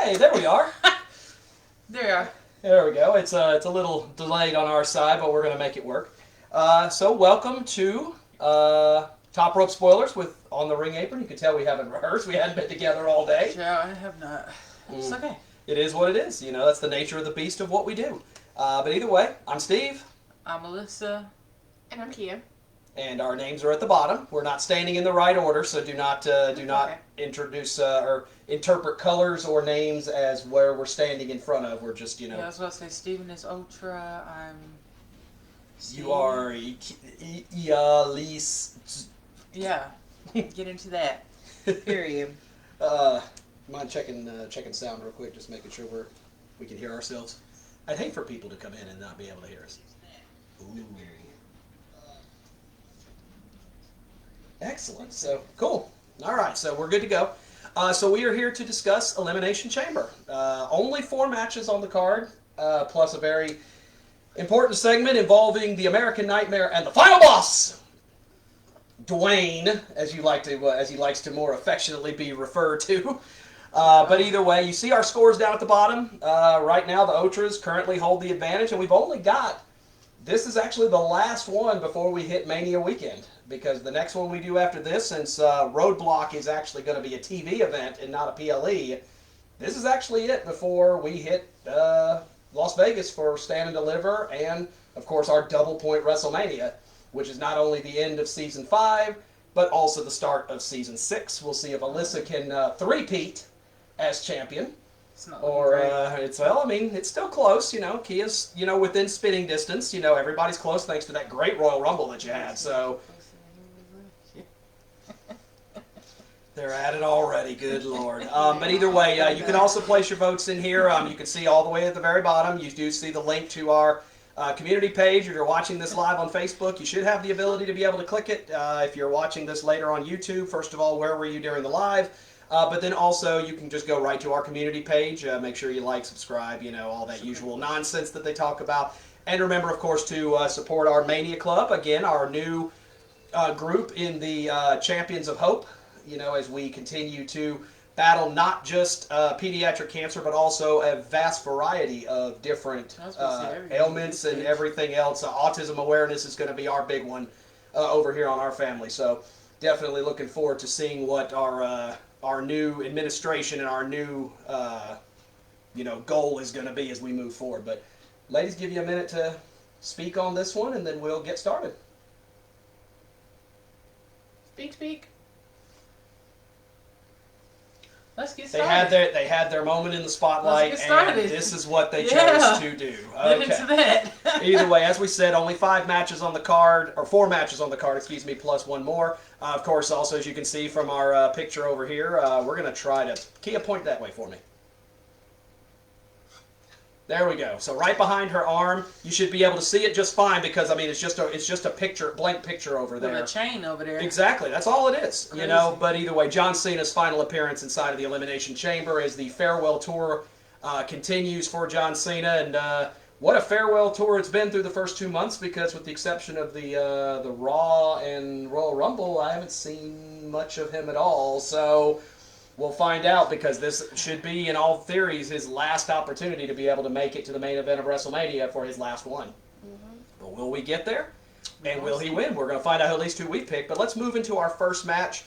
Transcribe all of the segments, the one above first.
Hey, there we are. There you are. There we go. It's a little delayed on our side, but we're going to make it work. So welcome to Top Rope Spoilers with On the Ring Apron. You can tell we haven't rehearsed. We hadn't been together all day. Yeah, I have not. It's okay. It is what it is. You know, that's the nature of the beast of what we do. But either way, I'm Steve. I'm Alyssa. And I'm Kia. And our names are at the bottom. We're not standing in the right order, so do not introduce or interpret colors or names as where we're standing in front of. We're just, Yeah, I was going to say Steven is OTRA. I'm. You are Elise. Yeah. Get into that. Period. Mind checking sound real quick, just making sure we can hear ourselves. I'd hate for people to come in and not be able to hear us. Ooh. Excellent. So, cool. All right, so we're good to go. So we are here to discuss Elimination Chamber. Only 4 matches on the card, plus a very important segment involving the American Nightmare and the final boss, Dwayne, as he likes to more affectionately be referred to. But either way, you see our scores down at the bottom. Right now, the OTRAs currently hold the advantage, and we've only got... This is actually the last one before we hit Mania weekend, because the next one we do after this, since Roadblock is actually going to be a TV event and not a PLE, this is actually it before we hit Las Vegas for Stand and Deliver, and, of course, our double point WrestleMania, which is not only the end of Season 5, but also the start of Season 6. We'll see if Alyssa can three-peat as champion. It's not Or, it's still close, Kia's, within spitting distance, everybody's close thanks to that great Royal Rumble that you had, so. They're at it already, good Lord. But either way, you can also place your votes in here. You can see all the way at the very bottom. You do see the link to our community page. If you're watching this live on Facebook, you should have the ability to be able to click it. If you're watching this later on YouTube, first of all, where were you during the live? But then also, you can just go right to our community page. Make sure you like, subscribe, all that usual nonsense that they talk about. And remember, of course, to support our Mania Club. Again, our new group in the Champions of Hope, as we continue to battle not just pediatric cancer, but also a vast variety of different ailments and everything else. Autism awareness is going to be our big one over here on our family. So definitely looking forward to seeing what our new administration and our new, goal is going to be as we move forward. But ladies, give you a minute to speak on this one, and then we'll get started. Speak. Let's get started. They had their moment in the spotlight, and this is what they chose to do. Get into that. Either way, as we said, only 5 matches on the card, or 4 matches on the card, plus 1 more. Of course, also, as you can see from our picture over here, we're going to try to... Kia, point that way for me. There we go. So right behind her arm, you should be able to see it just fine because it's just a picture, blank picture over there. With a chain over there. Exactly. That's all it is. Crazy. But either way, John Cena's final appearance inside of the Elimination Chamber as the farewell tour continues for John Cena, and what a farewell tour it's been through the first 2 months, because with the exception of the Raw and Royal Rumble, I haven't seen much of him at all. So we'll find out, because this should be, in all theories, his last opportunity to be able to make it to the main event of WrestleMania for his last one. Mm-hmm. But will we get there? And will he win? We're going to find out at least who we pick. But let's move into our first match.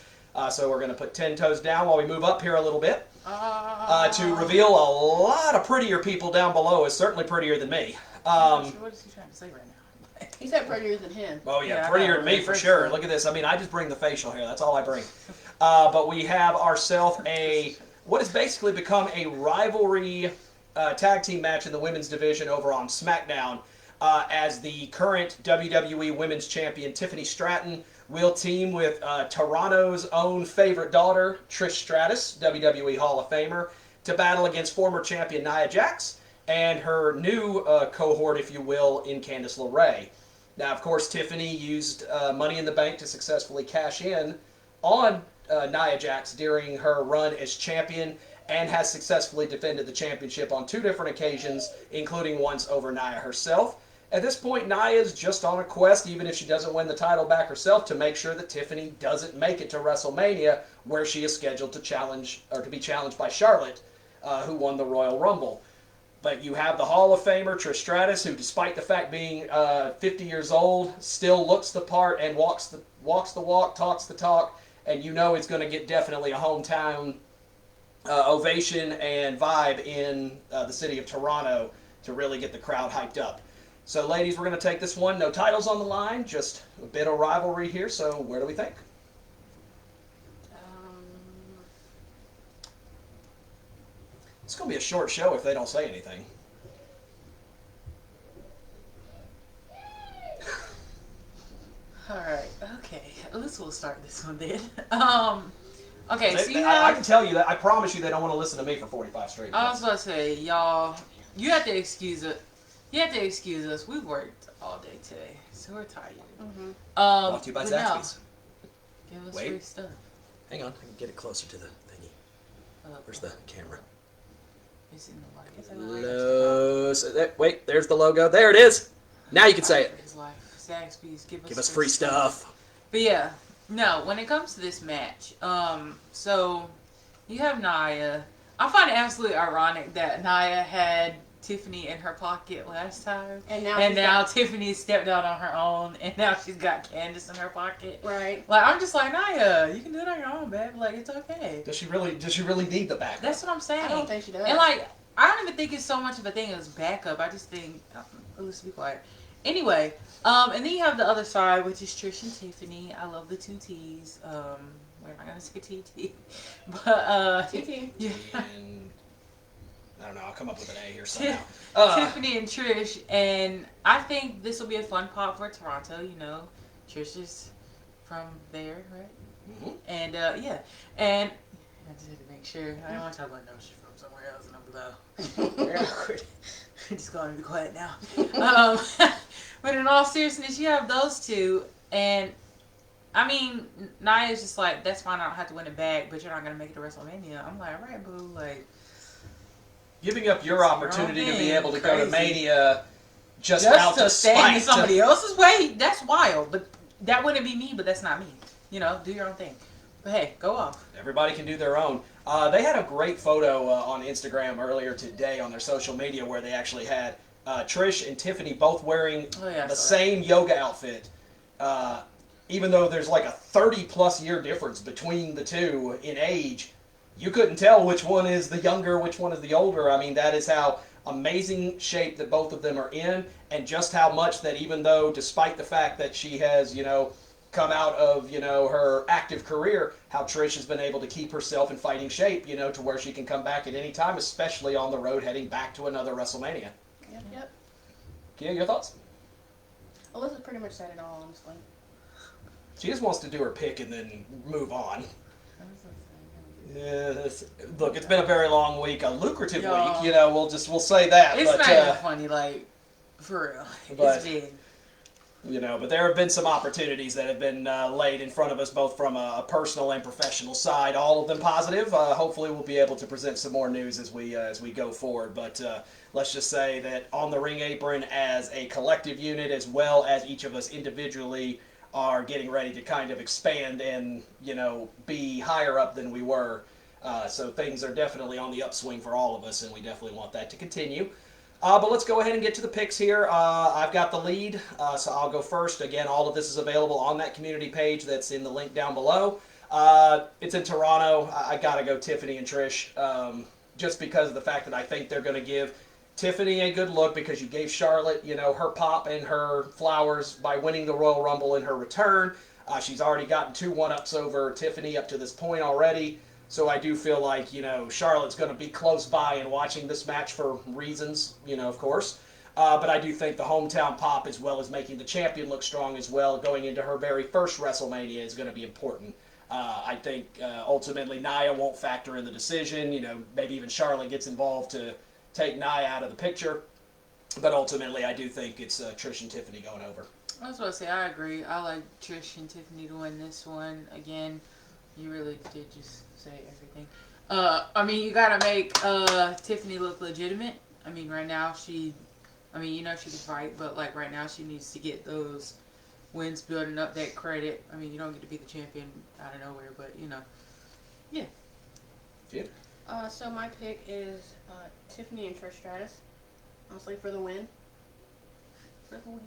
So we're going to put 10 toes down while we move up here a little bit to reveal a lot of prettier people down below. Is certainly prettier than me. What is he trying to say right now? He said prettier than him. Oh, yeah, prettier than me for sure. Look at this. I just bring the facial hair. That's all I bring. But we have ourselves what has basically become a rivalry tag team match in the women's division over on SmackDown, as the current WWE Women's Champion Tiffany Stratton will team with Toronto's own favorite daughter, Trish Stratus, WWE Hall of Famer, to battle against former champion Nia Jax and her new cohort, if you will, in Candice LeRae. Now, of course, Tiffany used Money in the Bank to successfully cash in on Nia Jax during her run as champion, and has successfully defended the championship on 2 different occasions, including once over Nia herself. At this point, Nia is just on a quest, even if she doesn't win the title back herself, to make sure that Tiffany doesn't make it to WrestleMania, where she is scheduled to challenge, or to be challenged by Charlotte who won the Royal Rumble. But you have the Hall of Famer Trish Stratus, who, despite the fact being 50 years old, still looks the part and walks the walk, talks the talk, and you know it's going to get definitely a hometown ovation and vibe in the city of Toronto to really get the crowd hyped up. So, ladies, we're going to take this one. No titles on the line, just a bit of rivalry here. So, where do we think? It's going to be a short show if they don't say anything. All right. Okay. Alyssa will start this one then. Okay. So I can tell you that. I promise you they don't want to listen to me for 45 straight minutes. I was about to say, y'all, you have to excuse it. You have to excuse us. We worked all day today, so we're tired. Mm-hmm. Brought to you by but no. Zaxby's. Give us Wait. free stuff. Hang on. I can get it closer to the thingy. Where's the camera? It's in the light. It's in the light. Wait, there's the logo. There it is. Now you can say it. His life. Zaxby's, Give us free stuff. But yeah, no, when it comes to this match, so you have Nia. I find it absolutely ironic that Nia had Tiffany in her pocket last time. And now Tiffany stepped out on her own, and now she's got Candice in her pocket. Right. Like, I'm just like, Nia, you can do it on your own, babe. Like, it's okay. Does she really need the backup? That's what I'm saying. I don't think she does. And like, I don't even think it's so much of a thing as backup. I just think, let's be quiet. Anyway, and then you have the other side, which is Trish and Tiffany. I love the two T's. We're not gonna say TT, but TT. Yeah. And, I don't know. I'll come up with an A here somehow. Tiffany and Trish, and I think this will be a fun pop for Toronto. You know, Trish is from there, right? Mm-hmm. And yeah, and I just had to make sure. I don't want to talk about no, she's from somewhere else, and I'm below. Very awkward. I'm just going to be quiet now. But in all seriousness, you have those two, and I mean, Nia's just like, that's fine, I don't have to win it back, but you're not going to make it to WrestleMania. I'm like, all right, boo, like. Giving up your opportunity to be able to go to Crazy. Mania just Just out to to stand in spite. somebody else's way, that's wild. But that wouldn't be me, but that's not me. You know, do your own thing. But hey, go off. Everybody can do their own. They had a great photo on Instagram earlier today on their social media where they actually had Trish and Tiffany both wearing the same yoga outfit. Even though there's like a 30-plus year difference between the two in age, you couldn't tell which one is the younger, which one is the older. I mean, that is how amazing shape that both of them are in, and just how much that even though, despite the fact that she has, come out of, her active career, how Trish has been able to keep herself in fighting shape, to where she can come back at any time, especially on the road heading back to another WrestleMania. Yep. Kia, your thoughts? Alyssa pretty much said it all, honestly. She just wants to do her pick and then move on. Yeah, look, it's been a very long week, a lucrative week. We'll say that. It's but, not even funny, like, for real. But, it's big. But there have been some opportunities that have been laid in front of us, both from a personal and professional side. All of them positive. Hopefully, we'll be able to present some more news as we go forward. But let's just say that on the ring apron, as a collective unit, as well as each of us individually, are getting ready to kind of expand and, be higher up than we were. So things are definitely on the upswing for all of us, and we definitely want that to continue. But let's go ahead and get to the picks here. I've got the lead, so I'll go first. Again, all of this is available on that community page that's in the link down below. It's in Toronto. I got to go Tiffany and Trish, just because of the fact that I think they're going to give Tiffany a good look, because you gave Charlotte, her pop and her flowers by winning the Royal Rumble in her return. She's already gotten 2 1-ups over Tiffany up to this point already. So I do feel like, Charlotte's going to be close by and watching this match for reasons, of course. But I do think the hometown pop, as well as making the champion look strong as well, going into her very first WrestleMania, is going to be important. I think ultimately Nia won't factor in the decision. Maybe even Charlotte gets involved to take Nia out of the picture. But ultimately, I do think it's Trish and Tiffany going over. I was about to say, I agree. I like Trish and Tiffany to win this one. Again, you really did just say everything. You gotta make Tiffany look legitimate. Right now she can fight, but like right now she needs to get those wins, building up that credit. You don't get to be the champion out of nowhere, but yeah. So my pick is Tiffany and Trish Stratus. Honestly, for the win. I'm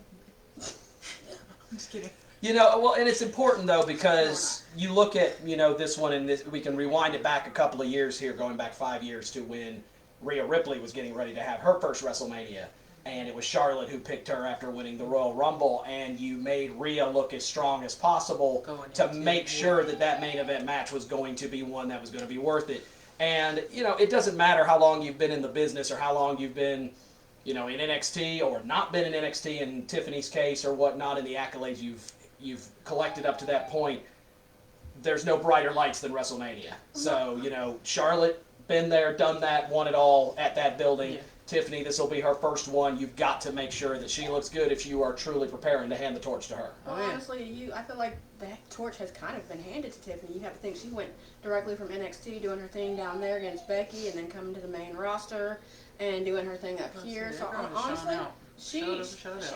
just kidding. You know, well, and it's important though because you look at this one, and we can rewind it back a couple of years here, going back 5 years to when Rhea Ripley was getting ready to have her first WrestleMania, and it was Charlotte who picked her after winning the Royal Rumble, and you made Rhea look as strong as possible to make sure that main event match was going to be one that was going to be worth it. And it doesn't matter how long you've been in the business or how long you've been in NXT or not been in NXT in Tiffany's case or whatnot, in the accolades you've collected up to that point. There's no brighter lights than WrestleMania. So, Charlotte, been there, done that, won it all at that building. Yeah. Tiffany, this will be her first one. You've got to make sure that she looks good if you are truly preparing to hand the torch to her. Well, honestly, I feel like that torch has kind of been handed to Tiffany. You have to think she went directly from NXT, doing her thing down there against Becky, and then coming to the main roster and doing her thing up here. So honestly, she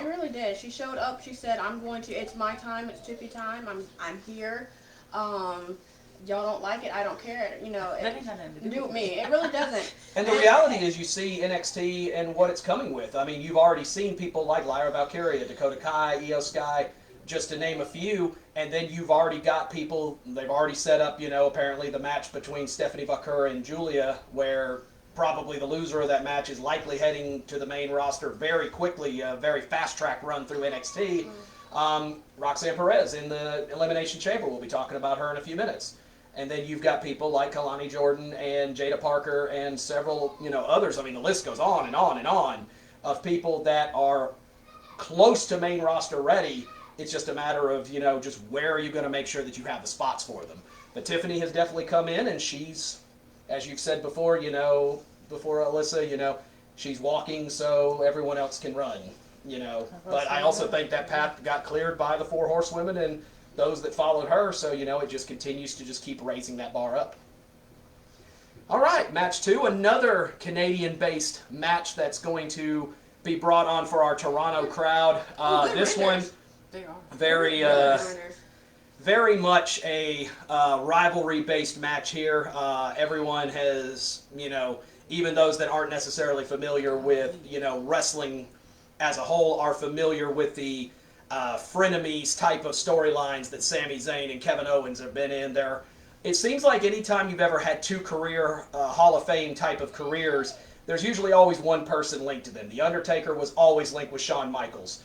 really did. She showed up. She said, it's my time. It's Tiffy time. I'm here. Y'all don't like it, I don't care. That ain't got nothing to do with me. It really doesn't. And the reality is, you see NXT and what it's coming with. I mean, you've already seen people like Lyra Valkyria, Dakota Kai, Io Sky, just to name a few. And then you've already got people. They've already set up, apparently the match between Stephanie Vaquer and Julia, where probably the loser of that match is likely heading to the main roster very quickly. A very fast track run through NXT. Roxanne Perez in the Elimination Chamber. We'll be talking about her in a few minutes. And then you've got people like Kalani Jordan and Jada Parker and several, others. I mean, the list goes on and on and on of people that are close to main roster ready. It's just a matter of, just where are you going to make sure that you have the spots for them. But Tiffany has definitely come in, and she's, as you've said before, before Alyssa, she's walking so everyone else can run, But I also think that path got cleared by the 4 horsewomen and those that followed her, so it just continues to just keep raising that bar up. All right, match 2, another Canadian-based match that's going to be brought on for our Toronto crowd. This one, very much a rivalry-based match here. Everyone has, even those that aren't necessarily familiar with, wrestling as a whole, are familiar with the frenemies type of storylines that Sami Zayn and Kevin Owens have been in there. It seems like anytime you've ever had 2 career Hall of Fame type of careers, there's usually always one person linked to them. The Undertaker was always linked with Shawn Michaels.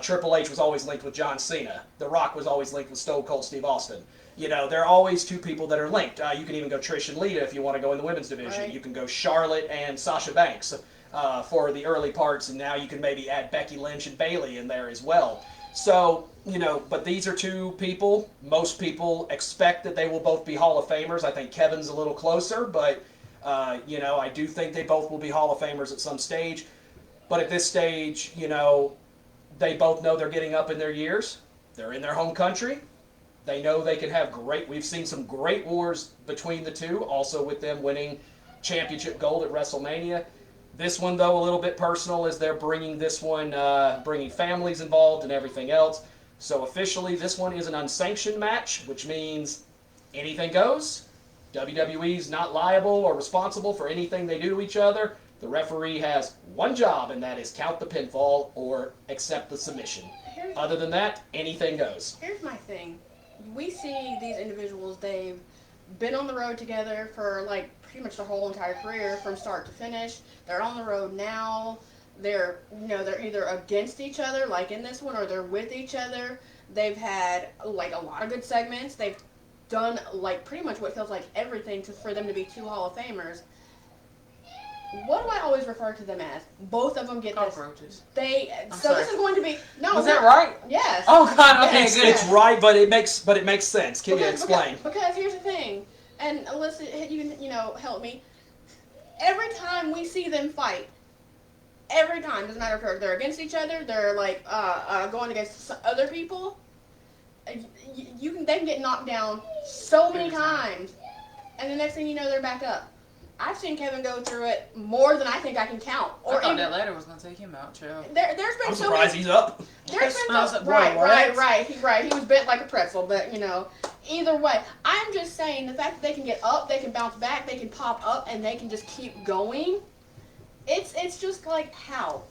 Triple H was always linked with John Cena. The Rock was always linked with Stone Cold Steve Austin. There are always 2 people that are linked. You can even go Trish and Lita if you want to go in the women's division. Right. You can go Charlotte and Sasha Banks for the early parts, and now you can maybe add Becky Lynch and Bayley in there as well. So, but these are 2 people. Most people expect that they will both be Hall of Famers. I think Kevin's a little closer, but, I do think they both will be Hall of Famers at some stage. But at this stage, they both know they're getting up in their years. They're in their home country. They know they can have we've seen some great wars between the 2, also with them winning championship gold at WrestleMania. This one, though, a little bit personal, as they're bringing this one, bringing families involved and everything else. So officially, this one is an unsanctioned match, which means anything goes. WWE's not liable or responsible for anything they do to each other. The referee has one job, and that is count the pinfall or accept the submission. Other than that, anything goes. Here's my thing. We see these individuals, they've been on the road together for pretty much their whole entire career from start to finish. They're on the road now. They're either against each other, like in this one, or they're with each other. They've had a lot of good segments. They've done pretty much what feels like everything for them to be 2 Hall of Famers. What do I always refer to them as? Both of them get cockroaches. This is going to be Was that right? Yes. Oh God. Okay. It's, good. it's right, but it makes sense. Can you explain? Because here's the thing, and Alyssa, you can help me. Every time we see them fight, every time, doesn't matter if they're against each other, they're going against other people. They can get knocked down so many times, and the next thing you know, they're back up. I've seen Kevin go through it more than I think I can count. I thought that ladder was gonna take him out, chill. There's been I'm so surprised many. he's up. There's been I was like, right. He was bent like a pretzel, but either way, I'm just saying the fact that they can get up, they can bounce back, they can pop up, and they can just keep going. It's just like how.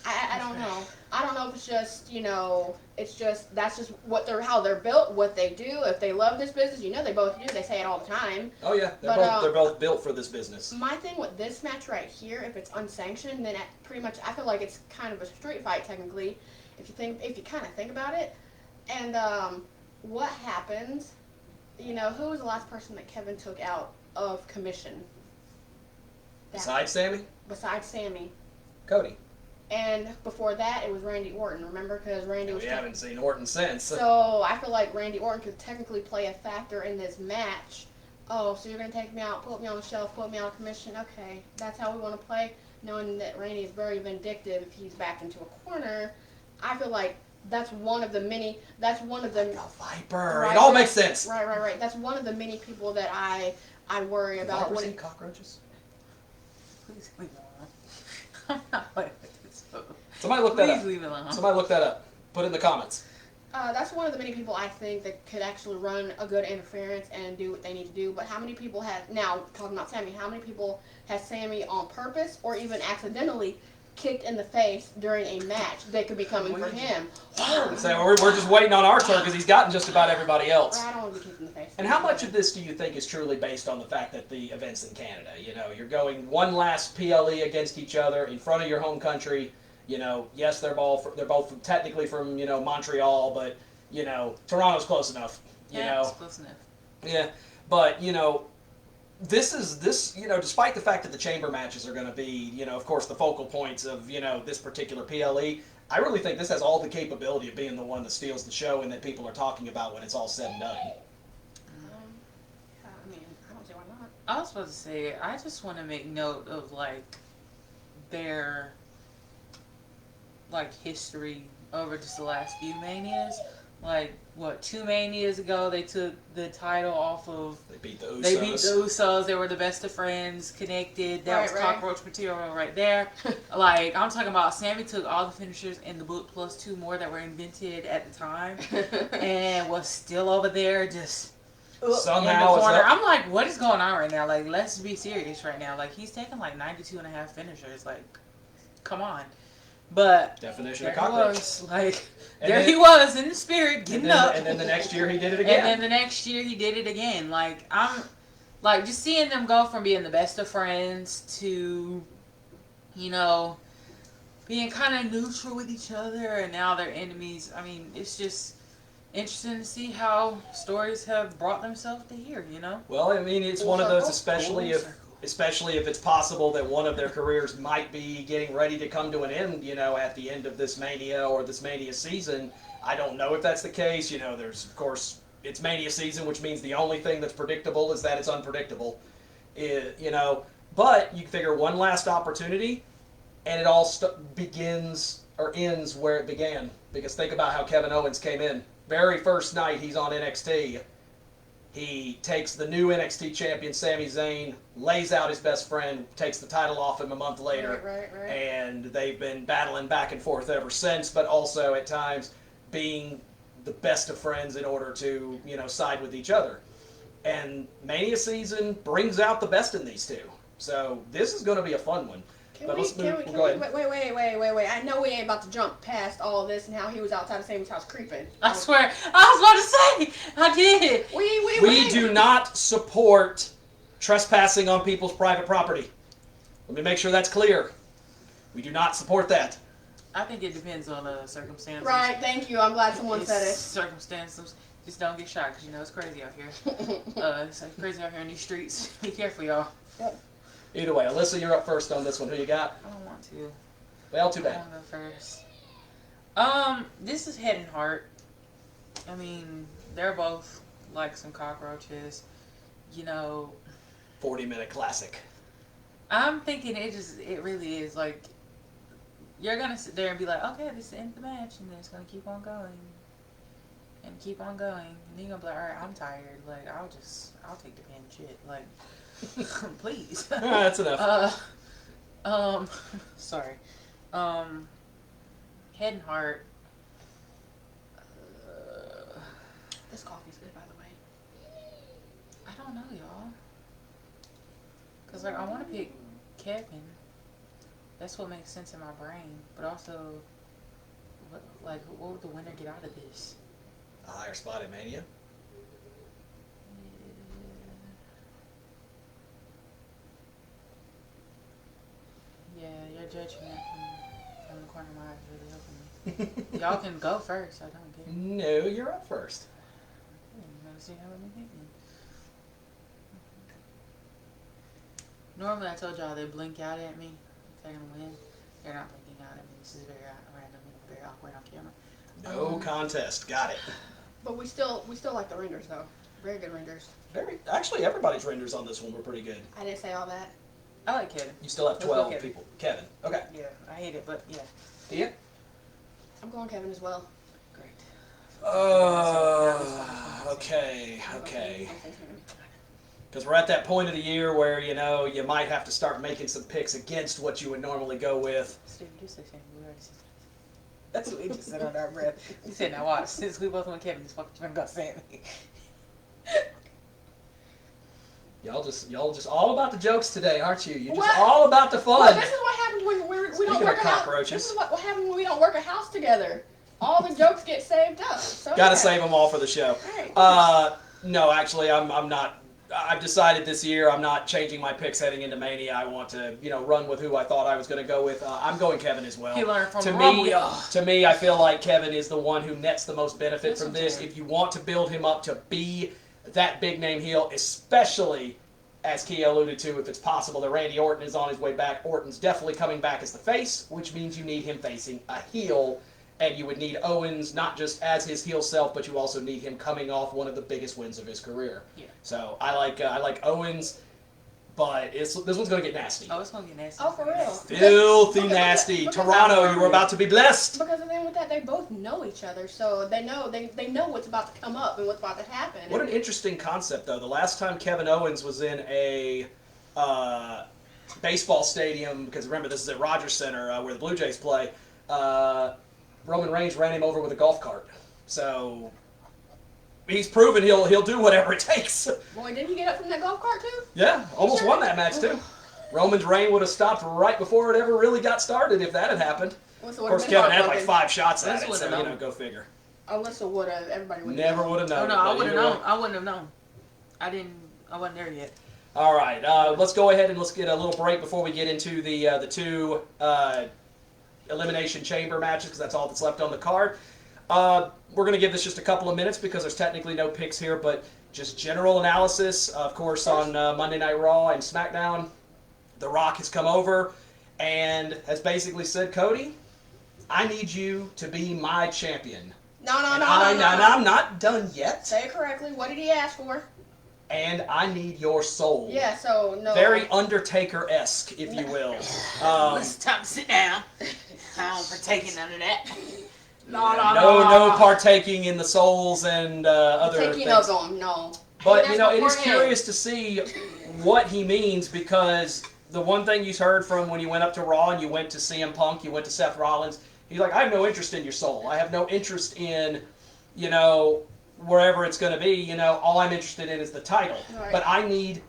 I don't know. I don't know if it's just that's just how they're built, what they do. If they love this business, they both do. They say it all the time. Oh yeah, they're both built for this business. My thing with this match right here, if it's unsanctioned, then pretty much I feel like it's kind of a street fight technically, if you kind of think about it. And what happens? Who was the last person that Kevin took out of commission? Besides Sami? Besides Sami. Cody. And before that, it was Randy Orton. Remember, because Randy was. We haven't seen Orton since. So I feel like Randy Orton could technically play a factor in this match. Oh, so you're gonna take me out, put me on the shelf, put me out of commission? Okay, that's how we want to play. Knowing that Randy is very vindictive if he's backed into a corner, I feel like that's one of the many. That's one of the. The Viper. Right, it all right, makes sense. Right. That's one of the many people that I worry about. Vipers eat cockroaches? Please leave me alone. I'm not playing with this. Somebody look that up. Please leave me alone. Somebody look that up. Put it in the comments. That's one of the many people I think that could actually run a good interference and do what they need to do. But how many people talking about Sami, how many people has Sami on purpose or even accidentally kicked in the face during a match that could be coming for him? So we're just waiting on our turn because he's gotten just about everybody else. I don't want to be kicked in the face. And how much of this do you think is truly based on the fact that the event's in Canada? You're going one last PLE against each other in front of your home country. Yes, they're both technically from Montreal, but Toronto's close enough. It's close enough. Yeah, but this despite the fact that the chamber matches are going to be of course the focal points of this particular PLE. I really think this has all the capability of being the one that steals the show and that people are talking about when it's all said and done. I don't see why not. I was supposed to say, I just want to make note of their history over just the last few Manias. 2 Manias ago they took the title off of. They beat the Usos. They were the best of friends, connected. That was right. cockroach material right there. I'm talking about Sami took all the finishers in the book plus 2 more that were invented at the time, and was still over there just. Somehow in the corner. I'm like, what is going on right now? Let's be serious right now. He's taking 92.5 finishers. Come on. But definition of cockroach. He was in the spirit getting up. And then the next year he did it again. I'm just seeing them go from being the best of friends to, being kind of neutral with each other, and now they're enemies. It's just interesting to see how stories have brought themselves to here. Well, it's one of those, especially if it's possible that one of their careers might be getting ready to come to an end, at the end of this Mania or this Mania season. I don't know if that's the case. There's, of course, it's Mania season, which means the only thing that's predictable is that it's unpredictable. But you figure one last opportunity, and it all begins or ends where it began. Because think about how Kevin Owens came in. Very first night he's on NXT. He takes the new NXT champion, Sami Zayn, lays out his best friend, takes the title off him a month later. Right. And they've been battling back and forth ever since, but also at times being the best of friends in order to, side with each other. And Mania season brings out the best in these two. So this is going to be a fun one. Go ahead. Wait. I know we ain't about to jump past all of this and how he was outside of Sami's house creeping. I swear, I was about to say, I did. We do not support trespassing on people's private property. Let me make sure that's clear. We do not support that. I think it depends on circumstances. Right, thank you. I'm glad someone said it. Circumstances. Just don't get shot, because it's crazy out here. It's crazy out here in these streets. Be careful, y'all. Yep. Either way, Alyssa, you're up first on this one. Who you got? I don't want to. Well, too bad. I'll go first. This is Head and Heart. They're both like some cockroaches. 40-minute classic. I'm thinking it really is you're gonna sit there and be like, okay, this is the end of the match, and then it's gonna keep on going. And keep on going. And then you're gonna be like, alright, I'm tired. I'll take the pin shit. Please. That's enough. Sorry. Head and heart. This coffee's good, by the way. I don't know, y'all. Cause like I want to pick Kevin. That's what makes sense in my brain. But also, what would the winner get out of this? A higher spot in Mania. Yeah, your judgment from the corner of my eye is really helping me. Y'all can go first. I don't get it. No, you're up first. See how I'm thinking. Normally, I told y'all they blink out at me if they're gonna win. They're not blinking out at me. This is very random and very awkward on camera. No contest. Got it. But we still like the renders though. Very good renders. Actually, everybody's renders on this one were pretty good. I didn't say all that. I like Kevin. You still have Let's go 12 Kevin. people. Kevin. Okay. Yeah, I hate it, but yeah, Tia? I'm going Kevin as well. great. Okay. Because we're at that point of the year where, you might have to start making some picks against what you would normally go with. Steve, just say Sami. We already said that. That's what we just said under our breath. He said, "Now watch. Since we both want Kevin, this fucking gonna go Sami." Y'all just all about the jokes today, aren't you? You're just What? all about the fun. Well, this is what happens when we Speaking don't of work a house. cockroaches. This is what happens when we don't work a house together. All the jokes get saved up. So Gotta save them all for the show. Right. No, actually, I'm not. I've decided this year I'm not changing my picks heading into Mania. I want to, run with who I thought I was going to go with. I'm going Kevin as well. He learned from to Rumble, me, y'all. to me, I feel like Kevin is the one who nets the most benefit Listen from to this. him. If you want to build him up to be that big name heel, especially as Kia alluded to, if it's possible that Randy Orton is on his way back, Orton's definitely coming back as the face, which means you need him facing a heel. And you would need Owens not just as his heel self, but you also need him coming off one of the biggest wins of his career. Yeah. So I like Owens, but this one's gonna get nasty. Oh, it's gonna get nasty. Oh, for real? Filthy nasty. Because Toronto, you were about to be blessed. Because then with that, they both know each other, so they know what's about to come up and what's about to happen. What an interesting concept, though. The last time Kevin Owens was in a baseball stadium, because remember this is at Rogers Center where the Blue Jays play. Roman Reigns ran him over with a golf cart. So he's proven he'll do whatever it takes. Boy, didn't he get up from that golf cart too? Yeah, almost won that match too. Roman's reign would have stopped right before it ever really got started if that had happened. Of course, Kevin had like 5 shots at it, so go figure. Alyssa would have. Everybody would. Never would have known. Oh no, I would have known. I wouldn't have known. I wasn't there yet. All right, let's go ahead and let's get a little break before we get into the 2 Elimination Chamber matches, because that's all that's left on the card. We're going to give this just a couple of minutes because there's technically no picks here, but just general analysis. Of course, on Monday Night Raw and SmackDown, The Rock has come over and has basically said, Cody, I need you to be my champion. No. I'm not done yet. Say it correctly. What did he ask for? And I need your soul. Yeah, so no. Very Undertaker-esque, if you will. Let's time to sit down. I don't partake in none of that. No partaking in the souls and other Taking things. of them, no. But, That's it is beforehand. curious to see what he means, because the one thing you heard from when you went up to Raw and you went to CM Punk, you went to Seth Rollins, he's like, I have no interest in your soul. I have no interest in, wherever it's going to be. All I'm interested in is the title. Right. But I need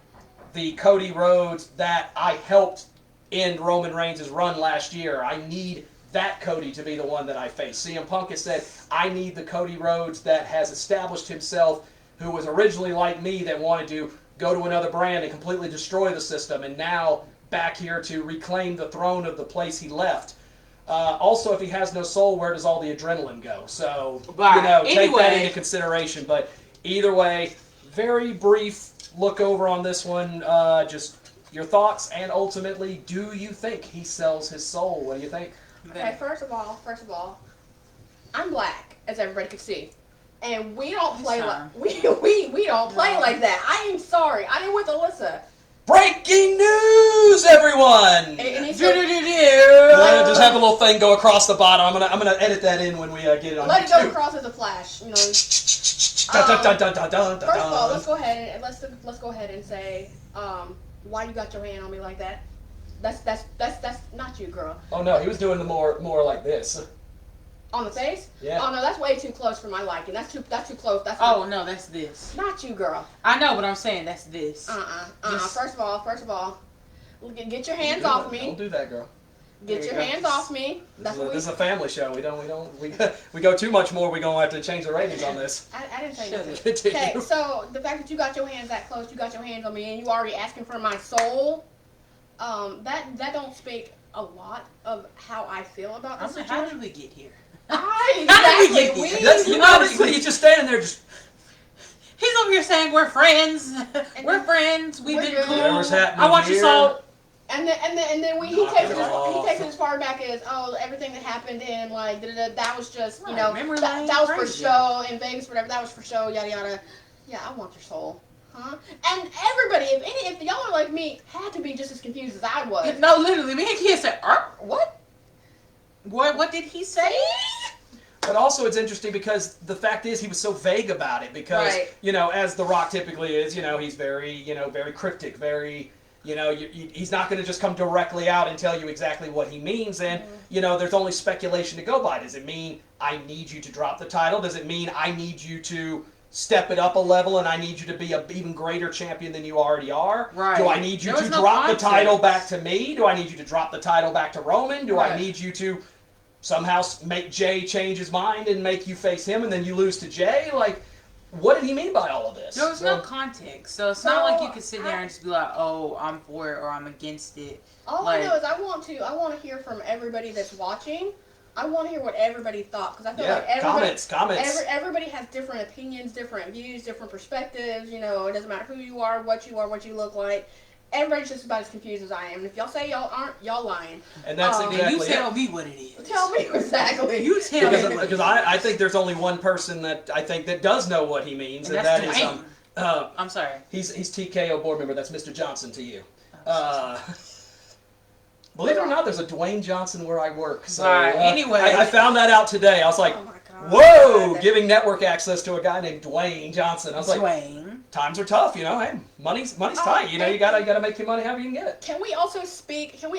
the Cody Rhodes that I helped end Roman Reigns' run last year. I need that Cody to be the one that I face. CM Punk has said, I need the Cody Rhodes that has established himself, who was originally like me, that wanted to go to another brand and completely destroy the system, and now back here to reclaim the throne of the place he left. Also, if he has no soul, where does all the adrenaline go? So, take that into consideration. But either way, very brief look over on this one. Just your thoughts, and ultimately, do you think he sells his soul? What do you think? Okay, first of all, I'm black, as everybody can see, and we don't play like we don't play like that. I am sorry, I am with Alyssa. Breaking news, everyone! And it's just have a little thing go across the bottom. I'm gonna edit that in when we get it on let YouTube. it go across as a flash, First of all, let's go ahead and let's go ahead and say why you got your hand on me like that. That's not you, girl. Oh no, he was doing the more like this. On the face? Yeah. Oh no, that's way too close for my liking. That's too close. That's no, that's this. not you, girl. I know, but I'm saying that's this. Just, First of all, get your hands off me. Don't do that, girl. Get your hands off me. This is a family show. We go too much more. We're gonna have to change the ratings on this. I didn't say nothing. Continue. Okay, so the fact that you got your hands that close, you got your hands on me, and you already asking for my soul, that don't speak a lot of how I feel about this situation. How did we get here? Exactly. He's just standing there, just. He's over here saying we're friends. We're friends. We've been cool. Whatever's happening I want your soul. And then when he takes it as far back as everything that happened in like that was just that was for show in Vegas, whatever, that was for show, yada yada. Yeah, I want your soul. Huh? And everybody, if y'all are like me, had to be just as confused as I was. No, literally, me and Kia said, what? What did he say? But also it's interesting because the fact is he was so vague about it because, as The Rock typically is, he's very, very cryptic, very, he's not going to just come directly out and tell you exactly what he means. And, there's only speculation to go by. Does it mean I need you to drop the title? Does it mean I need you to step it up a level and I need you to be an even greater champion than you already are? Right. Do I need you to drop the title back to me? Do I need you to drop the title back to Roman? Do I need you to somehow make Jay change his mind and make you face him and then you lose to Jay? Like, what did he mean by all of this? There's no context. So it's not like you can sit there and just be like, oh, I'm for it or I'm against it. All I know is I want to hear from everybody that's watching. I want to hear what everybody thought because I feel like comments. Everybody has different opinions, different views, different perspectives. It doesn't matter who you are, what you look like. Everybody's just about as confused as I am. And if y'all say y'all aren't, y'all lying. And that's exactly you tell me what it is. Tell me exactly. You tell me. Because I think there's only one person that I think that does know what he means, and that is I'm sorry. He's TKO board member. That's Mr. Johnson to you. Believe it or not, there's a Dwayne Johnson where I work. So anyway, I found that out today. I was like, oh my God. whoa, giving network access to a guy named Dwayne Johnson. I was like, times are tough, hey, money's tight. You gotta make your money however you can get it. Can we also speak on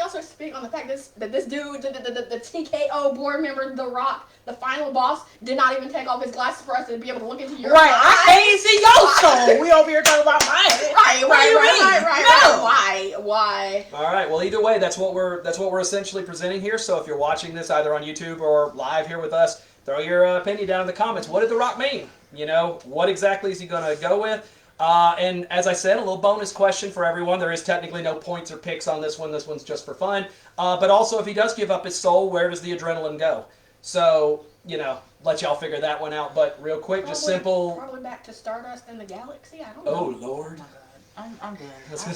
the fact that this dude, the TKO board member, The Rock, the final boss, did not even take off his glasses for us to be able to look into your eyes? I can't even see your soul. We over here talking about mine. Right. Why? All right. Well, either way, that's what we're essentially presenting here. So if you're watching this either on YouTube or live here with us, throw your opinion down in the comments. What did The Rock mean? What exactly is he going to go with? And as I said, a little bonus question for everyone. There is technically no points or picks on this one. This one's just for fun. But also, if he does give up his soul, where does the adrenaline go? So, let y'all figure that one out. But real quick, just simple. Probably back to Stardust and the Galaxy. I don't know. Oh, Lord. Oh my God. I'm done. I was gonna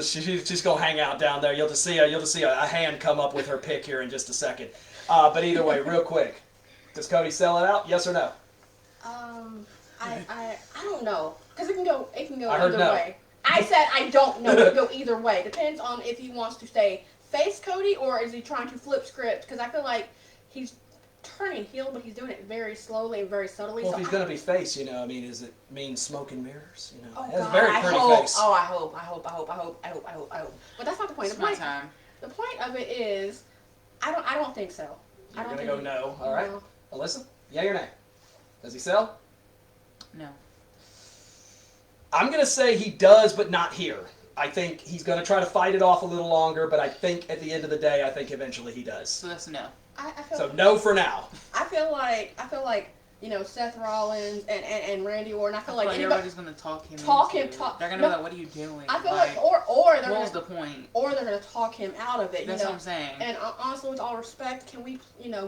say, she's gonna hang out down there. You'll just see a hand come up with her pick here in just a second. But either way, real quick, does Cody sell it out? Yes or no? I don't know because it can go either way. I said I don't know. It can go either way. Depends on if he wants to stay face Cody or is he trying to flip script? Because I feel like he's turning heel, but he's doing it very slowly and very subtly. Well, if he's gonna be face, does it mean smoke and mirrors? Oh, it's God, a very pretty face. Oh, I hope. But that's not the point. The point of it is, I don't think so. You're gonna go no. All right, no. Alyssa, yay or nay? Does he sell? No. I'm going to say he does, but not here. I think he's going to try to fight it off a little longer, but I think at the end of the day, I think eventually he does. So that's no. So no for now. I feel like Seth Rollins and Randy Orton. I feel like everybody's going to talk him. They're going to be like, "What are you doing?" I feel like or they're what was the point? Or they're going to talk him out of it. That's what I'm saying. And honestly, with all respect, can we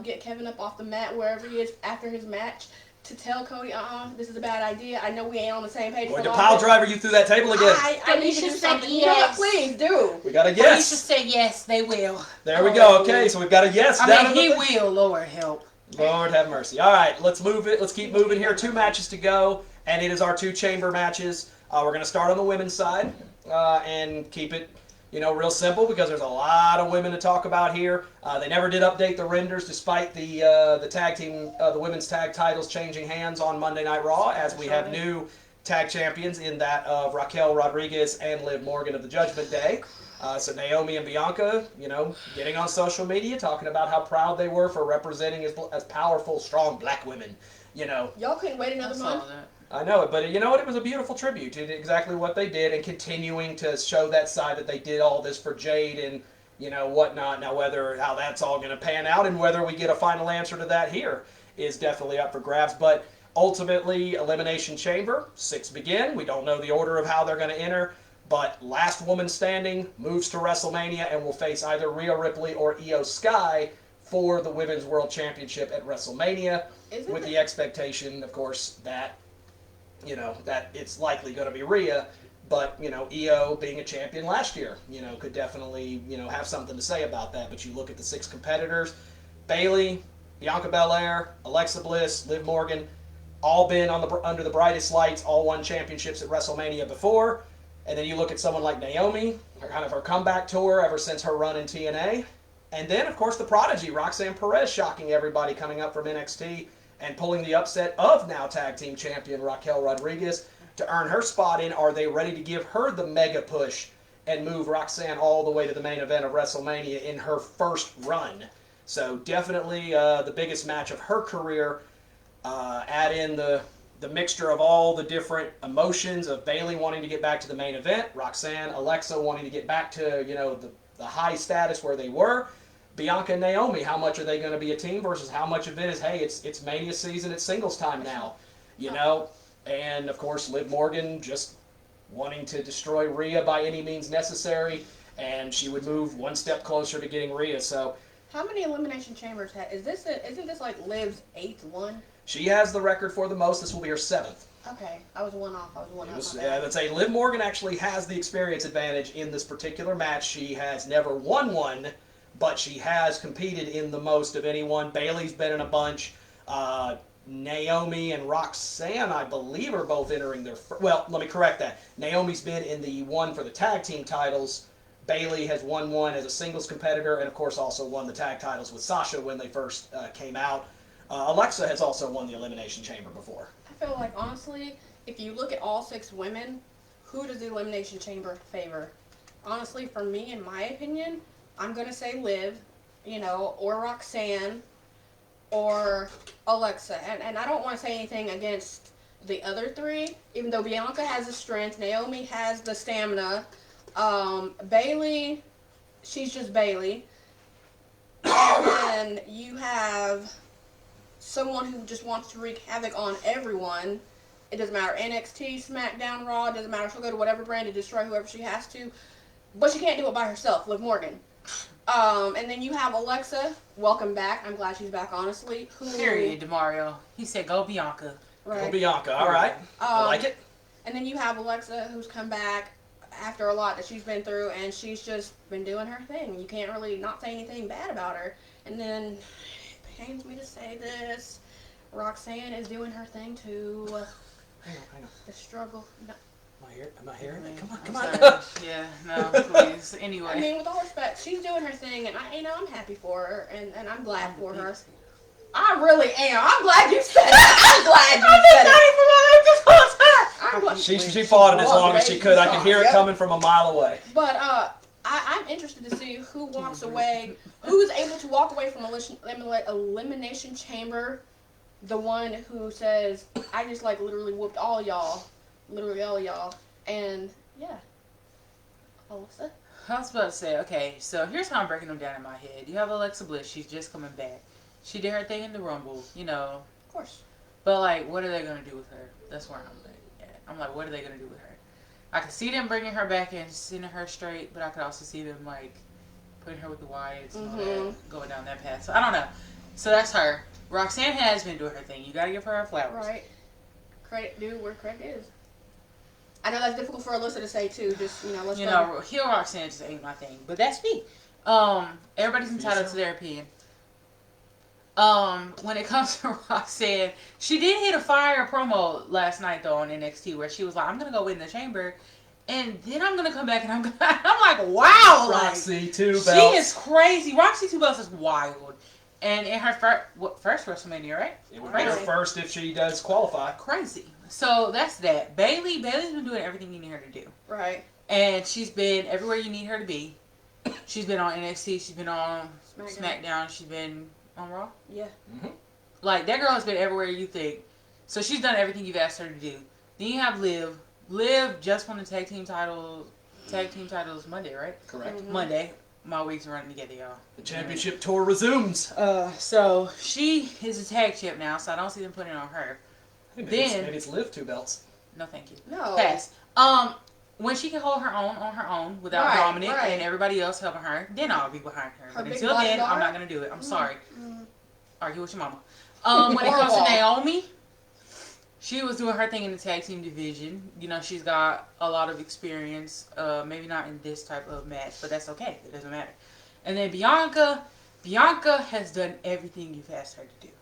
get Kevin up off the mat wherever he is after his match? To tell Cody, this is a bad idea. I know we ain't on the same page. Going to pile driver you through that table again. I need to do something. Yes. Please do. We got a yes. Felicia said yes, they will. There we go. Okay, so we've got a yes. He will. Lord help. Lord have mercy. All right, let's move it. Let's keep moving here. 2 matches to go, and it is our 2 chamber matches. We're going to start on the women's side and keep it real simple because there's a lot of women to talk about here. They never did update the renders despite the tag team, the women's tag titles changing hands on Monday Night Raw, as we have new tag champions in that of Raquel Rodriguez and Liv Morgan of the Judgment Day. So Naomi and Bianca, getting on social media, talking about how proud they were for representing as powerful, strong black women. Y'all couldn't wait another month. I know it, but you know what? It was a beautiful tribute to exactly what they did, and continuing to show that side that they did all this for Jade and whatnot. Now, how that's all going to pan out and whether we get a final answer to that here is definitely up for grabs. But ultimately, Elimination Chamber 6 begin. We don't know the order of how they're going to enter, but last woman standing moves to WrestleMania and will face either Rhea Ripley or Io Sky for the Women's World Championship at WrestleMania, with the expectation, of course, that that it's likely going to be Rhea, but, Io being a champion last year, could definitely, have something to say about that. But you look at the 6 competitors, Bayley, Bianca Belair, Alexa Bliss, Liv Morgan, all been under the brightest lights, all won championships at WrestleMania before. And then you look at someone like Naomi, her comeback tour ever since her run in TNA. And then, of course, the prodigy, Roxanne Perez, shocking everybody coming up from NXT and pulling the upset of now tag team champion Raquel Rodriguez to earn her spot in. Are they ready to give her the mega push and move Roxanne all the way to the main event of WrestleMania in her first run? So definitely the biggest match of her career. Add in the mixture of all the different emotions of Bayley wanting to get back to the main event, Roxanne, Alexa wanting to get back to the high status where they were. Bianca and Naomi, how much are they going to be a team versus how much of it is, hey, it's Mania season, it's singles time now, And, of course, Liv Morgan just wanting to destroy Rhea by any means necessary, and she would move one step closer to getting Rhea. So, how many Elimination Chambers isn't this like Liv's 8th one? She has the record for the most. This will be her 7th. Okay, I was one off. Let's say Liv Morgan actually has the experience advantage in this particular match. She has never won one, but she has competed in the most of anyone. Bayley's been in a bunch. Naomi and Roxanne, I believe, are both entering their... Well, let me correct that. Naomi's been in the one for the tag team titles. Bayley has won one as a singles competitor, and of course also won the tag titles with Sasha when they first came out. Alexa has also won the Elimination Chamber before. I feel like, honestly, if you look at all 6 women, who does the Elimination Chamber favor? Honestly, for me, in my opinion, I'm going to say Liv, or Roxanne, or Alexa. And I don't want to say anything against the other 3, even though Bianca has the strength, Naomi has the stamina, Bayley, she's just Bayley. And then you have someone who just wants to wreak havoc on everyone. It doesn't matter, NXT, SmackDown, Raw, it doesn't matter, she'll go to whatever brand to destroy whoever she has to. But she can't do it by herself, Liv Morgan. And then you have Alexa. Welcome back. I'm glad she's back, honestly. Period, DeMario. He said, go Bianca. Right. Go Bianca. All right. I like it. And then you have Alexa, who's come back after a lot that she's been through, and she's just been doing her thing. You can't really not say anything bad about her. And then, it pains me to say this, Roxanne is doing her thing too. Hang on. The struggle. No. Am I hearing it? Come I'm on. sorry. Yeah, no, please. Anyway. I mean, with all respect, she's doing her thing, and I'm happy for her, and I'm glad for her. I really am. I'm glad you said it. I'm glad you said it. She fought it as long as she could. I could hear it coming from a mile away. But I'm interested to see who walks away, who is able to walk away from Elimination Chamber, the one who says, I just literally whooped all y'all. Literally all y'all. And, yeah. Alyssa? I was about to say, okay, so here's how I'm breaking them down in my head. You have Alexa Bliss. She's just coming back. She did her thing in the Rumble, Of course. But, what are they going to do with her? That's where I'm at. I'm like, what are they going to do with her? I could see them bringing her back and sending her straight, but I could also see them, putting her with the Wyatts and all that, going down that path. So, I don't know. So, that's her. Roxanne has been doing her thing. You got to give her her flowers. Right. Credit due where credit is. I know that's difficult for Alyssa to say too. Just let's heel Roxanne just ain't my thing, but that's me. Everybody's entitled to their opinion. When it comes to Roxanne, she did hit a fire promo last night though on NXT where she was like, "I'm gonna go win the chamber," And then I'm gonna come back and I'm like, wow, Roxy, 2 belts. She is crazy. Roxy 2 belts is wild. And in her first WrestleMania, right? It would be her first if she does qualify. Crazy. So that's that. Bayley's been doing everything you need her to do. Right. And she's been everywhere you need her to be. She's been on NXT. She's been on SmackDown. She's been on Raw. Yeah. Mm-hmm. Like, that girl has been everywhere you think. So she's done everything you've asked her to do. Then you have Liv. Liv just won the tag team titles Monday, right? Correct. Mm-hmm. Monday. My weeks are running together, y'all. The championship tour resumes. So she is a tag champ now, so I don't see them putting it on her. Hey, maybe it's Liv 2 belts. No, thank you. No. Pass. When she can hold her own on her own without Dominic and everybody else helping her, then I'll be behind her. But until then, I'm not gonna do it. I'm sorry. Argue with your mama. When it comes to Naomi, she was doing her thing in the tag team division. You know, she's got a lot of experience. Maybe not in this type of match, but that's okay. It doesn't matter. And then Bianca has done everything you've asked her to do.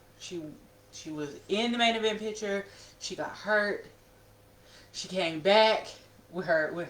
She was in the main event picture. She got hurt. She came back with her when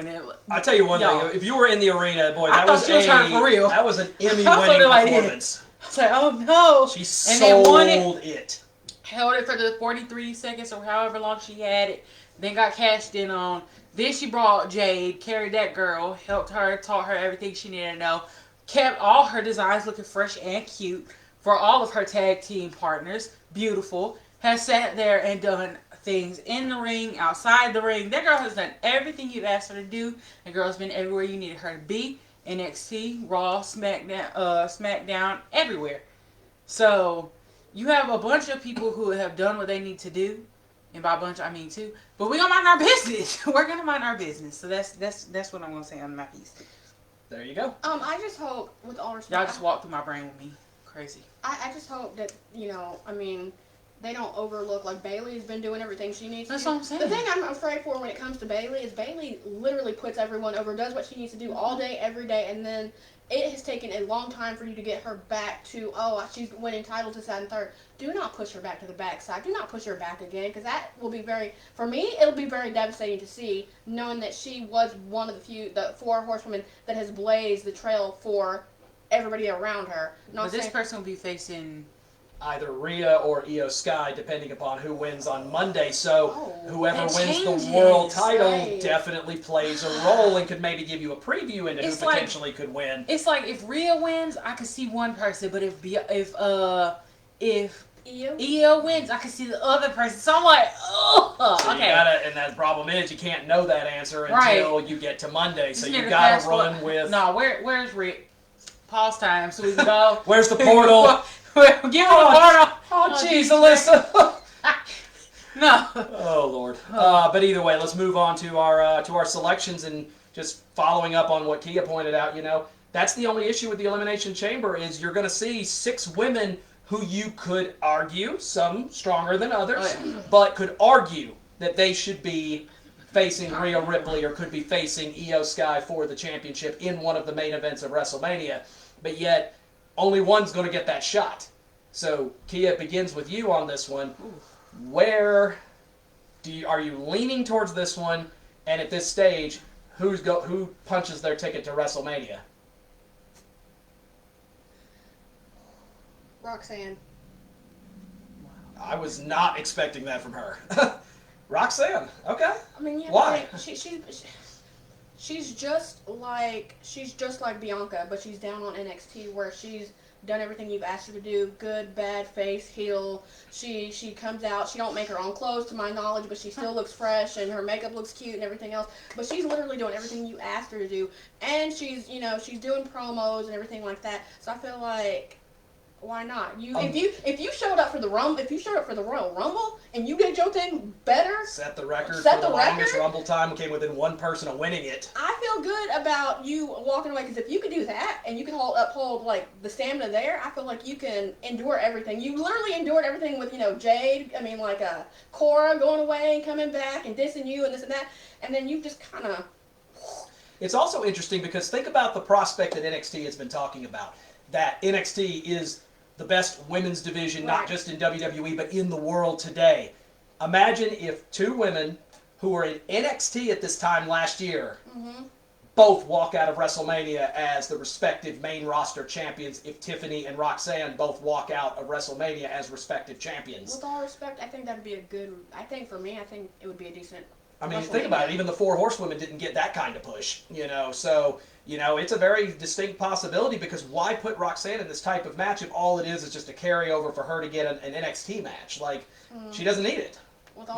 it. I tell you one thing. If you were in the arena, boy, that was for real. That was an Emmy-winning performance. I was like, oh no! She sold it. Held it for the 43 seconds or however long she had it. Then got cashed in on. Then she brought Jade, carried that girl, helped her, taught her everything she needed to know, kept all her designs looking fresh and cute for all of her tag team partners. Beautiful. Has sat there and done things in the ring, outside the ring. That girl has done everything you've asked her to do. The girl's been everywhere you needed her to be. NXT, Raw, SmackDown, everywhere. So you have a bunch of people who have done what they need to do. And by a bunch, I mean 2. But we're going to mind our business. We're going to mind our business. So that's what I'm going to say on my piece. There you go. I just hope, with all respect... Y'all just walked through my brain with me. Crazy. I just hope that, they don't overlook, like, Bayley has been doing everything she needs to do. That's what I'm saying. The thing I'm afraid for when it comes to Bayley is Bayley literally puts everyone over, does what she needs to do all day, every day, and then it has taken a long time for you to get her back to, she's winning titles this, that, and third. Do not push her back to the backside. Do not push her back again, because that will be for me, it'll be very devastating to see, knowing that she was one of the 4 horsewomen that has blazed the trail for everybody around her. But this person will be facing either Rhea or Io Sky, depending upon who wins on Monday. So whoever wins the world title definitely plays a role and could maybe give you a preview into who potentially could win. It's like if Rhea wins, I could see one person, but if Io wins, I can see the other person. So I'm like, okay. And the problem is you can't know that answer until you get to Monday. So you gotta run with. No, where's Rick? Pause time so we can go. Where's the portal? Give me the portal. Oh, jeez, Alyssa. No. Oh Lord. But either way, let's move on to our selections and just following up on what Kia pointed out. That's the only issue with the Elimination Chamber is you're going to see 6 women who you could argue, some stronger than others, but could argue that they should be facing Rhea Ripley or could be facing Io Sky for the championship in one of the main events of WrestleMania. But yet, only one's going to get that shot. So, Kia, it begins with you on this one. Where are you leaning towards this one? And at this stage, who punches their ticket to WrestleMania? Roxanne. I was not expecting that from her. Roxanne, okay. I mean, why? She's just like Bianca, but she's down on NXT where she's done everything you've asked her to do. Good, bad, face, heel. She comes out. She don't make her own clothes to my knowledge, but she still looks fresh and her makeup looks cute and everything else. But she's literally doing everything you asked her to do, and she's doing promos and everything like that. So I feel like, why not? If you showed up for the Royal Rumble and you did your thing better, set the record for the longest Rumble time, came within one person of winning it. I feel good about you walking away because if you could do that and you can uphold like the stamina there, I feel like you can endure everything. You literally endured everything with Jade. I mean Cora going away and coming back and dissing you and this and that, and then you just kind of. It's also interesting because think about the prospect that NXT has been talking about. That NXT is the best women's division, not just in WWE, but in the world today. Imagine if 2 women who were in NXT at this time last year, both walk out of WrestleMania as the respective main roster champions if Tiffany and Roxanne both walk out of WrestleMania as respective champions. With all respect, I think that'd be a good. I think for me, I think it would be a decent. I mean, think about it. Even the Four Horsewomen didn't get that kind of push, So, it's a very distinct possibility because why put Roxanne in this type of match if all it is just a carryover for her to get an NXT match? Like, she doesn't need it. With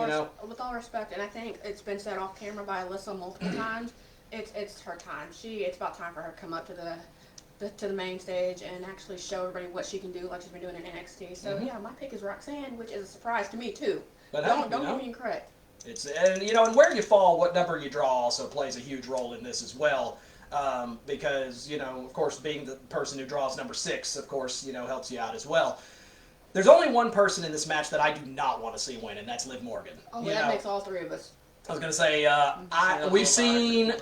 all respect, and I think it's been said off camera by Alyssa multiple times, it's her time. It's about time for her to come up to the main stage and actually show everybody what she can do, like she's been doing in NXT. So yeah, my pick is Roxanne, which is a surprise to me too. But don't get me incorrect. And where you fall, what number you draw also plays a huge role in this as well. Because, of course, being the person who draws number 6, of course, helps you out as well. There's only one person in this match that I do not want to see win, and that's Liv Morgan. Oh, that makes all three of us. I was going to say, we've seen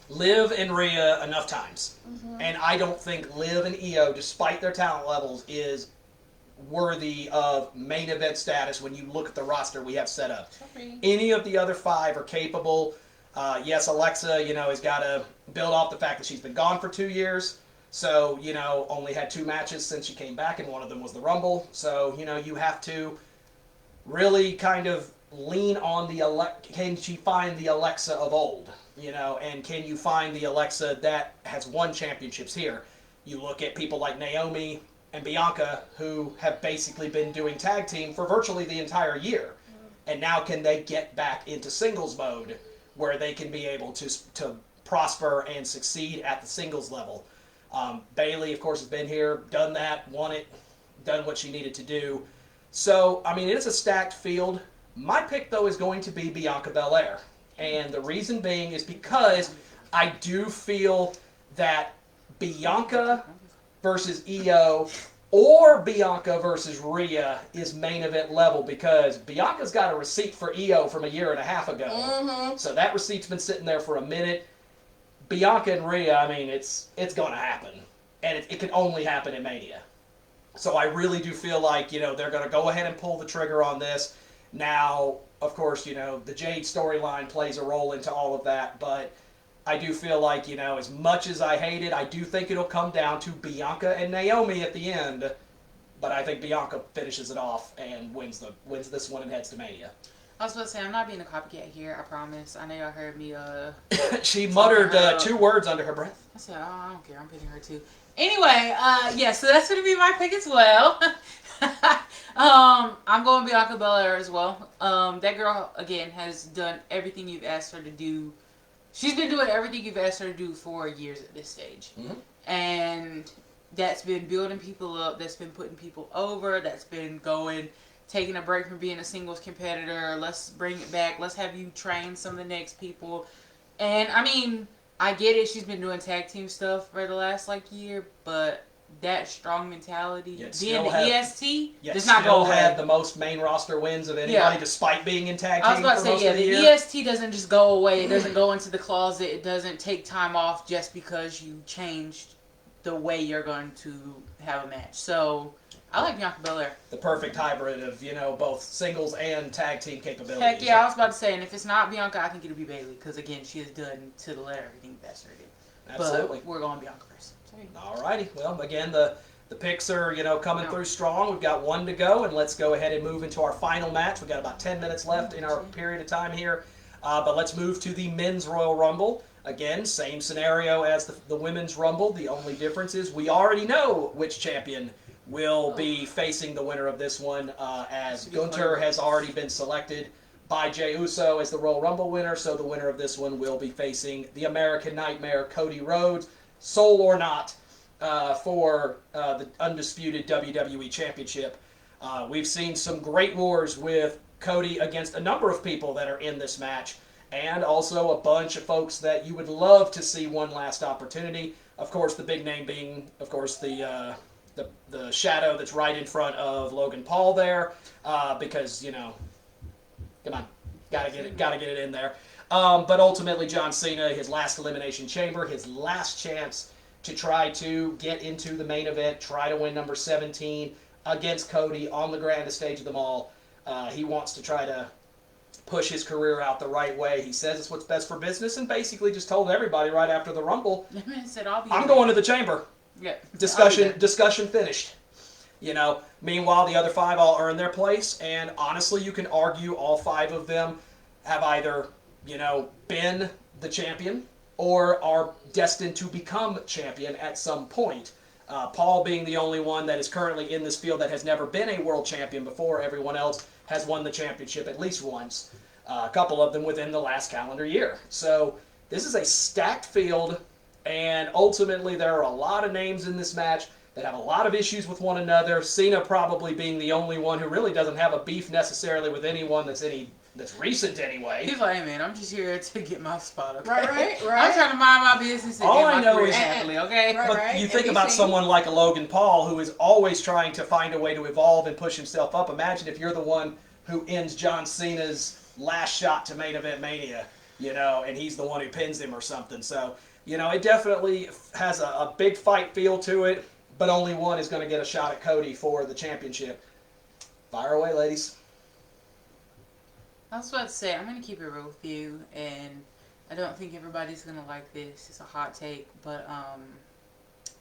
Liv and Rhea enough times. And I don't think Liv and Io, despite their talent levels, is worthy of main event status when you look at the roster we have set up. Any of the other 5 are capable. Yes, Alexa, has got to build off the fact that she's been gone for 2 years. So, only had 2 matches since she came back, and one of them was the Rumble. So, you have to really kind of lean on can she find the Alexa of old? And can you find the Alexa that has won championships here? You look at people like Naomi and Bianca, who have basically been doing tag team for virtually the entire year. And now can they get back into singles mode where they can be able to prosper and succeed at the singles level? Bayley, of course, has been here, done that, won it, done what she needed to do. So, I mean, it's a stacked field. My pick, though, is going to be Bianca Belair. And the reason being is because I do feel that Bianca versus Io or Bianca versus Rhea is main event level because Bianca's got a receipt for Io from a year and a half ago. So that receipt's been sitting there for a minute. Bianca and Rhea, I mean, it's going to happen. And it can only happen in Mania. So I really do feel like, they're going to go ahead and pull the trigger on this. Now, of course, the Jade storyline plays a role into all of that, but I do feel like, as much as I hate it, I do think it'll come down to Bianca and Naomi at the end. But I think Bianca finishes it off and wins this one and heads to Mania. I was supposed to say, I'm not being a copycat here, I promise. I know y'all heard me, She muttered 2 words under her breath. I said, oh, I don't care, I'm picking her too. Anyway, yeah, so that's going to be my pick as well. I'm going Bianca Belair as well. That girl, again, has done everything you've asked her to do. She's been doing everything you've asked her to do for years at this stage. And that's been building people up, that's been putting people over, that's been taking a break from being a singles competitor. Let's bring it back. Let's have you train some of the next people. And, I mean, I get it. She's been doing tag team stuff for the last, year, but that strong mentality, being the EST, does not go away. Had the most main roster wins of anybody, despite being in tag team. I was about to say, the EST doesn't just go away. It doesn't go into the closet. It doesn't take time off just because you changed the way you're going to have a match. So I like Bianca Belair. The perfect hybrid of, both singles and tag team capabilities. Heck yeah, I was about to say, and if it's not Bianca, I think it'll be Bayley, because again, she has done to the letter everything that's her did. Absolutely. But we're going Bianca first. Alrighty. Well, again, the picks are, coming through strong. We've got 1 to go, and let's go ahead and move into our final match. We've got about 10 minutes left in our period of time here. But let's move to the Men's Royal Rumble. Again, same scenario as the Women's Rumble. The only difference is we already know which champion will be facing the winner of this one, as Gunther has already been selected by Jey Uso as the Royal Rumble winner, so the winner of this one will be facing the American Nightmare, Cody Rhodes, soul or not, for the undisputed WWE Championship. We've seen some great wars with Cody against a number of people that are in this match, and also a bunch of folks that you would love to see one last opportunity. Of course, the big name being, of course, the shadow that's right in front of Logan Paul there, because, come on, gotta get it in there. But ultimately, John Cena, his last Elimination Chamber, his last chance to try to get into the main event, try to win number 17 against Cody on the grandest stage of them all. He wants to try to push his career out the right way. He says it's what's best for business, and basically just told everybody right after the Rumble, That man said, "I'll be." I'm going to the chamber. Yeah. Discussion finished. You know, meanwhile, the other 5 all earned their place, and honestly, you can argue all 5 of them have either, you know, been the champion or are destined to become champion at some point. Paul being the only one that is currently in this field that has never been a world champion before. Everyone else has won the championship at least once. A couple of them within the last calendar year. So this is a stacked field, and ultimately there are a lot of names in this match that have a lot of issues with one another. Cena probably being the only one who really doesn't have a beef necessarily with anyone that's recent anyway. He's like, hey man, I'm just here to get my spot, okay? Right. I'm trying to mind my business and All get I my know career is- happily, okay? Right. But you And think we about see- someone like a Logan Paul who is always trying to find a way to evolve and push himself up. Imagine if you're the one who ends John Cena's last shot to main event Mania, you know, and he's the one who pins him or something. So, you know, it definitely has a big fight feel to it, but only one is going to get a shot at Cody for the championship. Fire away, ladies. I was about to say, I'm going to keep it real with you, and I don't think everybody's going to like this. It's a hot take, but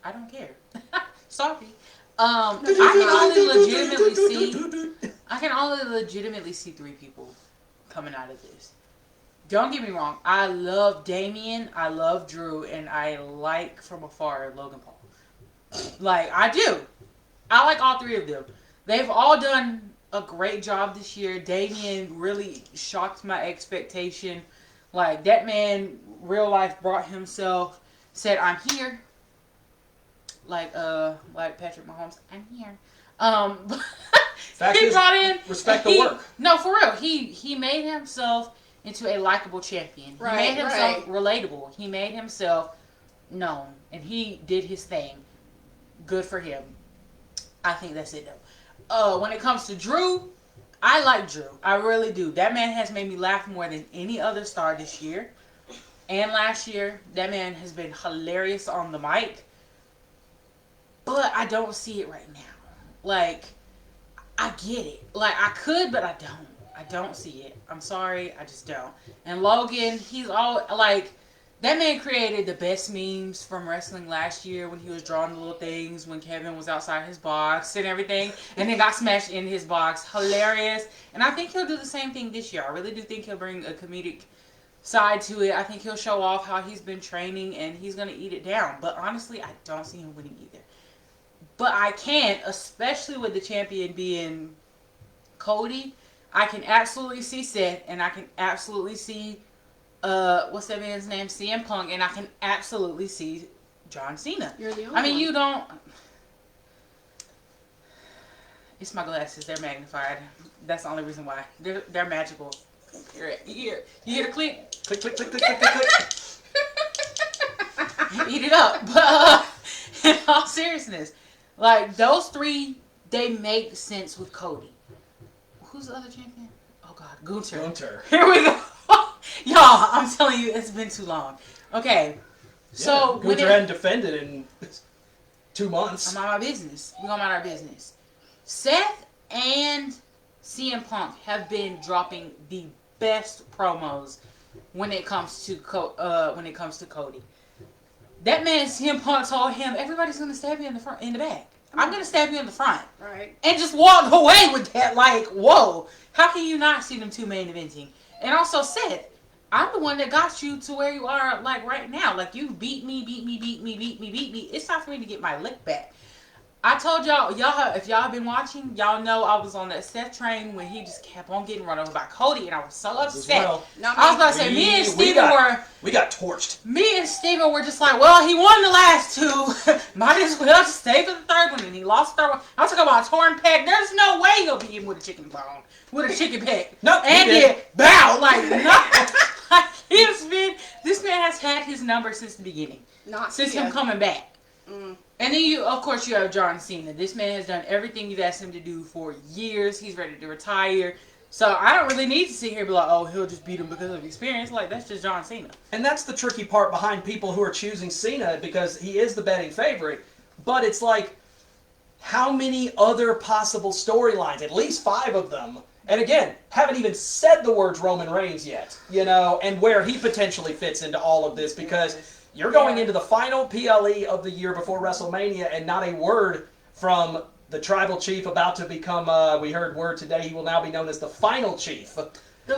I don't care. Sorry. I can only legitimately see 3 people coming out of this. Don't get me wrong. I love Damian, I love Drew, and I like from afar Logan Paul. Like, I do. I like all 3 of them. They've all done a great job this year. Damian really shocked my expectation. Like, that man, real life, brought himself, said, I'm here. Like Patrick Mahomes, I'm here. Fact He is, brought in... respect the work. No, for real. He made himself into a likable champion. Right, He made himself right. relatable. He made himself known. And he did his thing. Good for him. I think that's it, though. When it comes to Drew, I like Drew. I really do. That man has made me laugh more than any other star this year. And last year, that man has been hilarious on the mic. But I don't see it right now. Like, I get it. Like, I could, but I don't. I don't see it. I'm sorry. I just don't. And Logan, he's all, like, that man created the best memes from wrestling last year when he was drawing the little things when Kevin was outside his box and everything. And then got smashed in his box. Hilarious. And I think he'll do the same thing this year. I really do think he'll bring a comedic side to it. I think he'll show off how he's been training and he's going to eat it down. But honestly, I don't see him winning either. But I can, especially with the champion being Cody, I can absolutely see Seth, and I can absolutely see, what's that man's name? CM Punk, and I can absolutely see John Cena. You're the only I mean, one. you don't... It's my glasses. They're magnified. That's the only reason why. They're magical. You hear the click? Click, click, click, click, click, click, click. Eat it up. But in all seriousness, like, those 3, they make sense with Cody. Who's the other champion? Oh, God. Gunther. Here we go. Y'all, I'm telling you, it's been too long. Okay. So, yeah, Gunther hadn't defended in 2 months. I'm on my business. We're going to mind our business. Seth and CM Punk have been dropping the best promos when it comes to Cody. That man, CM Punk, told him, everybody's going to stab you in the back. I'm going to stab you in the front. Right. And just walk away with that. Like, whoa. How can you not see them 2 main eventing? And also Seth, I'm the one that got you to where you are, like, right now. Like, you beat me. It's time for me to get my lick back. I told y'all, if y'all have been watching, y'all know I was on that Seth train when he just kept on getting run over by Cody, and I was so upset. Well, I was about to say, me and Steven we got torched. Me and Steven were just like, well, he won the last 2. Might as well just stay for the 3rd one, and he lost the 3rd one. I'm talking about a torn pec. There's no way he'll beat him with a chicken bone, with a chicken pec. Nope, and he did. bow like no. Like, this man has had his number since the beginning, since him coming back. Mm. And then of course, you have John Cena. This man has done everything you've asked him to do for years. He's ready to retire. So I don't really need to sit here and be like, oh, he'll just beat him because of experience. Like, that's just John Cena. And that's the tricky part behind people who are choosing Cena, because he is the betting favorite. But it's like, how many other possible storylines, at least 5 of them, And again, haven't even said the words Roman Reigns yet, and where he potentially fits into all of this, because you're going into the final PLE of the year before WrestleMania, and not a word from the Tribal Chief, about to become, we heard word today, he will now be known as the Final Chief.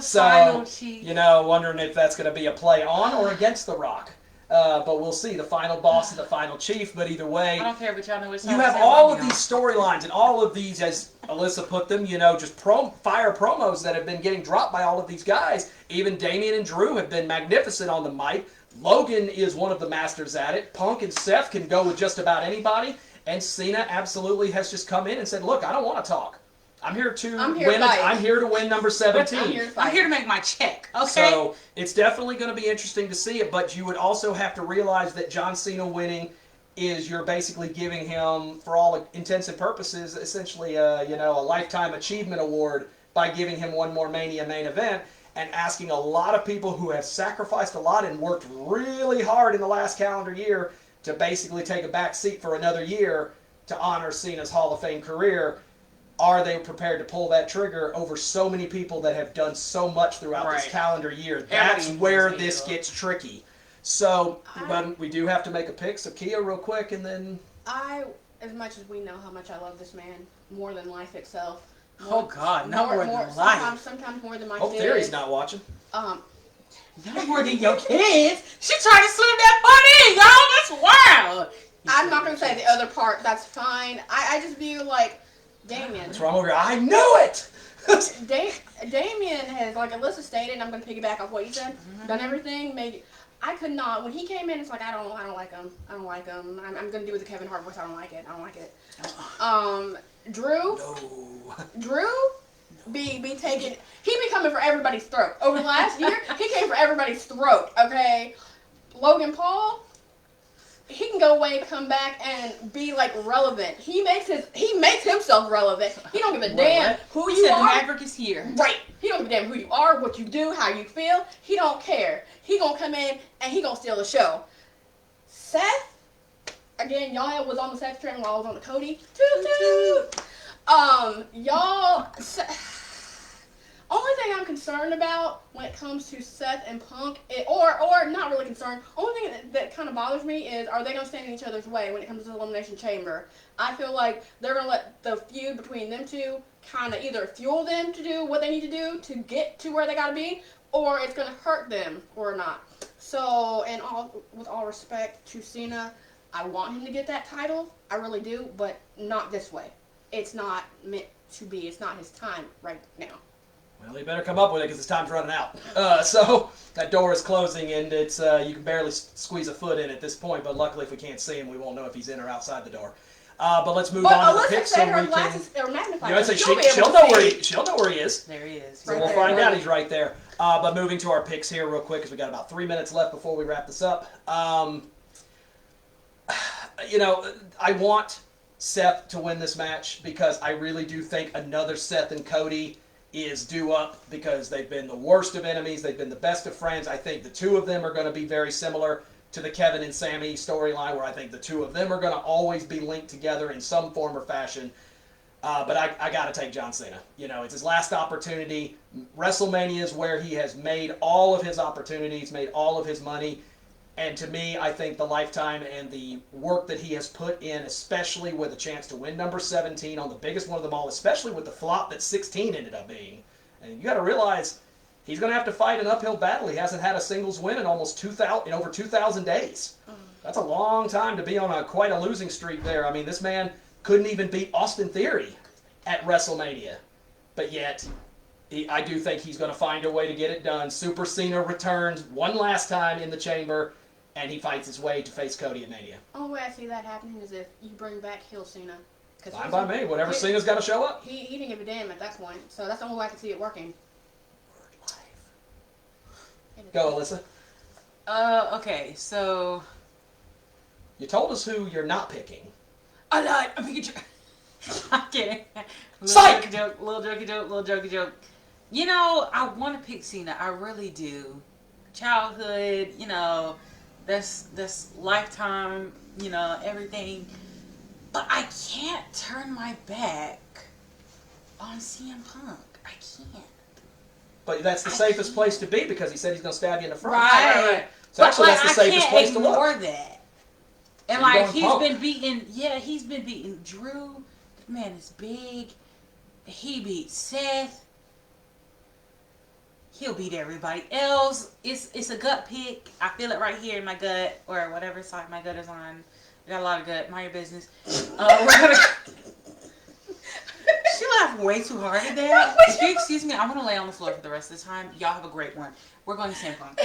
Final Chief. Wondering if that's going to be a play on or against The Rock. But we'll see. The final boss and the final chief. But either way, I don't care, but y'all know it's you have all of these storylines and all of these, as Alyssa put them, just fire promos that have been getting dropped by all of these guys. Even Damian and Drew have been magnificent on the mic. Logan is one of the masters at it. Punk and Seth can go with just about anybody. And Cena absolutely has just come in and said, look, I don't want to talk. I'm here to win number 17. I'm here to make my check. Okay. So it's definitely going to be interesting to see it, but you would also have to realize that John Cena winning is you're basically giving him, for all intents and purposes, essentially a lifetime achievement award by giving him one more Mania main event, and asking a lot of people who have sacrificed a lot and worked really hard in the last calendar year to basically take a back seat for another year to honor Cena's Hall of Fame career. Are they prepared to pull that trigger over so many people that have done so much throughout this calendar year? That's where this gets tricky. So, but we do have to make a pick. So, Kia, real quick, and then... As much as we know how much I love this man, more than life itself. More than life. Sometimes more than my Hope kids. Theory's not watching. Not more than your kids. She tried to slip that part in, y'all. That's wild. I'm not going to say the other part. That's fine. I just view, Damian. What's wrong over here? I knew it! Damian has, like Alyssa stated, and I'm going to piggyback off what you said, done everything. I could not. When he came in, it's like, I don't like him. I don't like him. I'm going to do with the Kevin Hart voice. I don't like it. Drew. No. Drew be taking. He be coming for everybody's throat. Over the last year, he came for everybody's throat. Okay. Logan Paul. He can go away, come back, and be relevant. He makes himself relevant. He don't give a damn who you are. The Maverick is here. Right. He don't give a damn who you are, what you do, how you feel. He don't care. He gonna come in and he gonna steal the show. Seth, again, y'all was on the Seth train while I was on the Cody. Only thing I'm concerned about when it comes to Seth and Punk, or not really concerned, only thing that kind of bothers me is, are they going to stand in each other's way when it comes to the Elimination Chamber? I feel like they're going to let the feud between them two kind of either fuel them to do what they need to do to get to where they got to be, or it's going to hurt them or not. So, with all respect to Cena, I want him to get that title. I really do, but not this way. It's not meant to be. It's not his time right now. Well, you better come up with it because his time's running out. So that door is closing, and it's you can barely squeeze a foot in at this point. But luckily, if we can't see him, we won't know if he's in or outside the door. But let's move on to the picks. So her glasses are magnified. She'll know where he is. There he is. So we'll find out. He's right there. But moving to our picks here real quick, because we got about 3 minutes left before we wrap this up. I want Seth to win this match because I really do think another Seth and Cody is due up, because they've been the worst of enemies. They've been the best of friends. I think the two of them are going to be very similar to the Kevin and Sami storyline, where I think the two of them are going to always be linked together in some form or fashion. But I got to take John Cena. It's his last opportunity. WrestleMania is where he has made all of his opportunities, made all of his money. And to me, I think the lifetime and the work that he has put in, especially with a chance to win number 17 on the biggest one of them all, especially with the flop that 16 ended up being. And you got to realize he's going to have to fight an uphill battle. He hasn't had a singles win in over 2,000 days. That's a long time to be on quite a losing streak there. I mean, this man couldn't even beat Austin Theory at WrestleMania. But yet, I do think he's going to find a way to get it done. Super Cena returns one last time in the chamber, and he fights his way to face Cody at Mania. The only way I see that happening is if you bring back heel Cena. Fine by me. Whatever Cena's got to show up. He didn't give a damn at that point. So that's the only way I can see it working. Word life. Go, Alyssa. Okay, so... You told us who you're not picking. I lied. I'm picking... I'm kidding. Psych! Little jokey joke. I want to pick Cena. I really do. Childhood, that's lifetime, everything. But I can't turn my back on CM Punk. I can't. But that's the safest place to be because he said he's going to stab you in the front. Right. So actually, that's the safest place to look. I can't ignore that. And So like he's been beating Drew. Man, it's big. He beat Seth. He'll beat everybody else. It's a gut pick. I feel it right here in my gut or whatever side my gut is on. I got a lot of gut. Mind your business. We're gonna. She laughed way too hard at that. If you excuse me, I'm gonna lay on the floor for the rest of the time. Y'all have a great one. We're going to San Punk.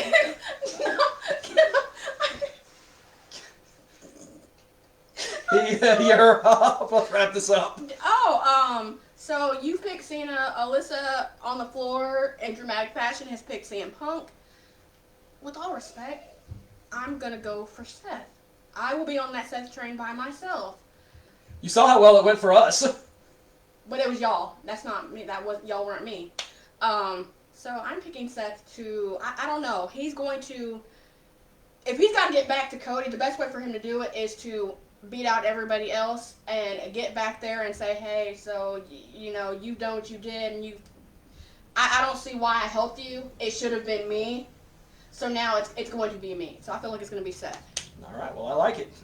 Let's wrap this up. So you picked Cena. Alyssa on the floor in dramatic fashion has picked CM Punk. With all respect, I'm gonna go for Seth. I will be on that Seth train by myself. You saw how well it went for us. But it was y'all. That's not me. Y'all weren't me. So I'm picking Seth to. I don't know. He's going to. If he's got to get back to Cody, the best way for him to do it is to beat out everybody else and get back there and say, hey, so, you know, you done what you did and you... I don't see why I helped you. It should have been me. So now it's going to be me. So I feel like it's going to be Seth. All right, well, I like it.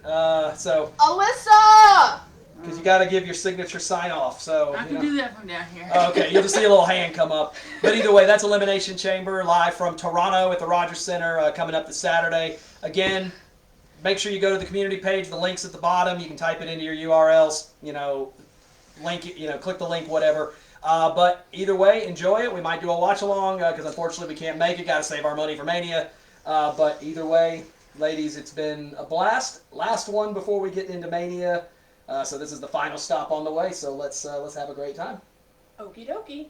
So... Alyssa! Because you got to give your signature sign-off, so... I can do that from down here. Okay, you'll just see a little hand come up. But either way, that's Elimination Chamber live from Toronto at the Rogers Center coming up this Saturday. Again... Make sure you go to the community page. The link's at the bottom. You can type it into your URLs. You know, link it. You know, click the link, whatever. But either way, enjoy it. We might do a watch along because unfortunately we can't make it. Got to save our money for Mania. But either way, ladies, it's been a blast. Last one before we get into Mania. So this is the final stop on the way. So let's have a great time. Okie dokie.